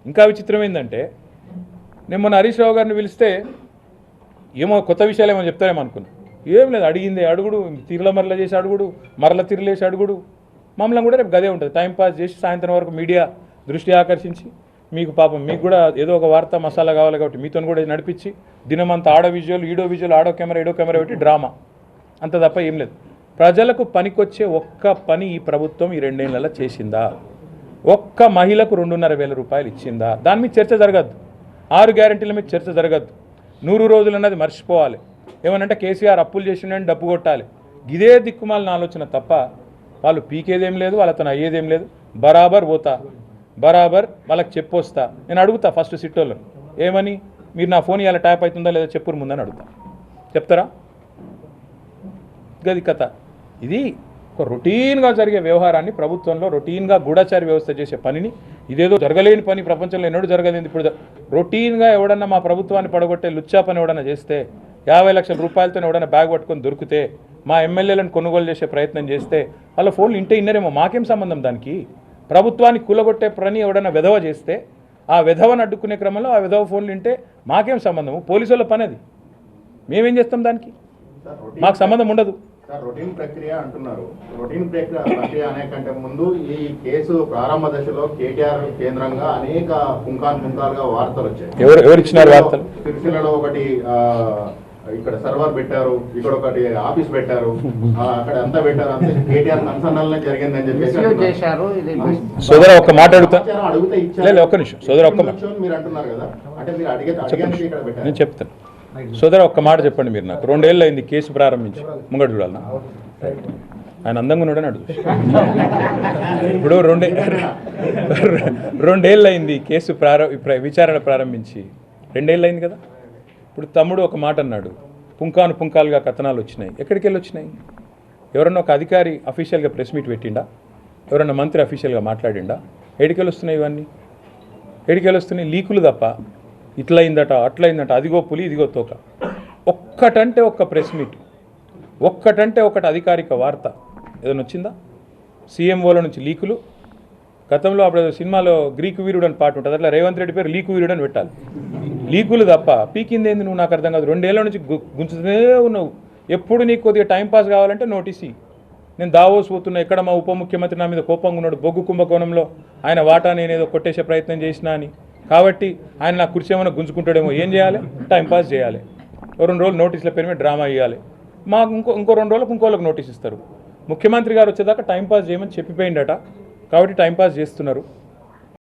ఇంకా విచిత్రం ఏంటంటే నేను మొన్న హరీష్ రావు గారిని పిలిస్తే ఏమో కొత్త విషయాలు ఏమో చెప్తారేమో అనుకున్నా. ఏం లేదు, అడిగింది అడుగుడు, తీరుల మరల చేసి అడుగుడు, మరల తీరులేసి అడుగుడు. మమ్మల్ని కూడా రేపు గదే ఉంటుంది. టైంపాస్ చేసి సాయంత్రం వరకు మీడియా దృష్టి ఆకర్షించి మీకు పాపం మీకు కూడా ఏదో ఒక వార్త మసాలా కావాలి కాబట్టి మీతో కూడా నడిపించి దినమంతా ఆడో విజువల్ ఈడో విజువల్ ఆడో కెమెరా పెట్టి డ్రామా అంత తప్ప ఏం లేదు. ప్రజలకు పనికొచ్చే ఒక్క పని ఈ ప్రభుత్వం ఈ 2 ఏళ్లలో చేసిందా? ఒక్క మహిళకు 2,500 రూపాయలు ఇచ్చిందా? దాని మీద చర్చ జరగద్దు. 6 గ్యారెంటీల మీద చర్చ జరగద్దు. 100 రోజులు అన్నది మర్చిపోవాలి. ఏమనంటే కేసీఆర్ అప్పులు చేసిండని డబ్బు కొట్టాలి. ఇదే దిక్కుమాలిన ఆలోచన తప్ప వాళ్ళు పీకేదేం లేదు, వాళ్ళతో అయ్యేదేం లేదు. బరాబర్ పోతా, బరాబర్ వాళ్ళకి చెప్పొస్తా. నేను అడుగుతా ఫస్ట్ సిట్టోళ్ళని ఏమని, మీరు నా ఫోన్ ఇవాళ ట్యాప్ అవుతుందా లేదా చెప్పురు ముందని అడుగుతా. చెప్తారా? గది కథ. ఇది ఒక రొటీన్గా జరిగే వ్యవహారాన్ని ప్రభుత్వంలో రొటీన్గా గూఢచారి వ్యవస్థ చేసే పనిని, ఇదేదో జరగలేని పని ప్రపంచంలో ఎన్నడూ జరగలేదు. ఇప్పుడు రొటీన్గా ఎవడన్నా మా ప్రభుత్వాన్ని పడగొట్టే లుచ్చా పని ఎవడన్నా చేస్తే, 50 లక్షల రూపాయలతో ఎవడన్నా బ్యాగ్ పట్టుకొని దొరికితే, మా ఎమ్మెల్యేలను కొనుగోలు చేసే ప్రయత్నం చేస్తే వాళ్ళ ఫోన్లు ఇంటే ఇన్నరేమో, మాకేం సంబంధం దానికి? ప్రభుత్వాన్ని కూలగొట్టే పని ఎవడన్నా వెధవ చేస్తే ఆ వెధవను అడ్డుకునే క్రమంలో ఆ వెధవ ఫోన్లు ఇంటే మాకేం సంబంధము? పోలీసుల పని అది. మేమేం చేస్తాం దానికి? మాకు సంబంధం ఉండదు. రొటీన్ ప్రక్రియ అంటున్నారు. రొటీన్ ప్రక్రియ అనే కంటే ముందు ఈ కేసు ప్రారంభ దశలో కేటీఆర్ కేంద్రంగా అనేక పుంకాలుగా వార్తలు వచ్చాయి. ఎవరు ఇచ్చినారు వార్తలు? సిరిసిల్లలో ఒకటి ఇక్కడ సర్వర్ పెట్టారు, ఇక్కడ ఒకటి ఆఫీస్ పెట్టారు, అక్కడ అంతా పెట్టారు, అంతే కేటీఆర్ కన్సర్నల్నే జరిగిందని చెప్పేసి సోదర ఒక్క మాట అడుగుతా. అడిగితే ఇచ్చారు. ఒక్క నిమిషం సోదర, ఒక్క మీరు అంటున్నారు కదా, అంటే మీరు అడిగే ఇక్కడ పెట్టారు. నేను చెప్తాను సోదర, ఒక్క మాట చెప్పండి. మీరు నాకు 2 ఏళ్ళు అయింది కేసు ప్రారంభించి, ముంగడు చూడాలన్నా ఆయన అందంగా ఉన్నాడని అడుగు. ఇప్పుడు 2 ఏళ్ళు అయింది కేసు విచారణ ప్రారంభించి, 2 ఏళ్ళు అయింది కదా. ఇప్పుడు తమ్ముడు ఒక మాట అన్నాడు, పుంకాలుగా కథనాలు వచ్చినాయి. ఎక్కడికి వెళ్ళి వచ్చినాయి? ఎవరన్నా ఒక అధికారి అఫీషియల్గా ప్రెస్ మీట్ పెట్టిండా? ఎవరన్నా మంత్రి అఫీషియల్గా మాట్లాడిండా? ఎడికెళ్ళి వస్తున్నాయి ఇవన్నీ? ఎడికెళ్ళి వస్తున్నాయి? లీకులు తప్ప. ఇట్లయిందట అట్లయిందట, అదిగో పులి ఇదిగో తోక. ఒక్కటంటే ఒక్క ప్రెస్ మీట్, ఒక్కటంటే ఒకటి అధికారిక వార్త ఏదైనా వచ్చిందా? సీఎంఓల నుంచి లీకులు. గతంలో అప్పుడు సినిమాలో గ్రీకు వీరుడు అని పాట ఉంటుంది, అట్లా రేవంత్ రెడ్డి పేరు లీకు వీరుడు అని పెట్టాలి. లీకులు తప్ప పీకింది ఏంది? నువ్వు నాకు అర్థం కాదు. 2 ఏళ్ల నుంచి గుంచుతూనే ఉన్నావు. ఎప్పుడు నీకు కొద్దిగా టైంపాస్ కావాలంటే నోటీస్. నేను దావోస్ పోతున్నా, ఎక్కడ మా ఉప ముఖ్యమంత్రి నా మీద కోపంగా ఉన్నాడు, బొగ్గు కుంభకోణంలో ఆయన వాటా నేనేదో కొట్టేసే ప్రయత్నం చేసినా అని. కాబట్టి ఆయన నా కుర్చీ ఏమైనా గుంజుకుంటాడేమో. ఏం చేయాలి? టైంపాస్ చేయాలి. 2 రోజులు నోటీసుల పేరు మీద డ్రామా ఇవ్వాలి. మాకు ఇంకో 2 రోజులకు ఇంకోళ్ళకి నోటీస్ ఇస్తారు. ముఖ్యమంత్రి గారు వచ్చేదాకా టైంపాస్ చేయమని చెప్పిపోయిందట. కాబట్టి టైంపాస్ చేస్తున్నారు.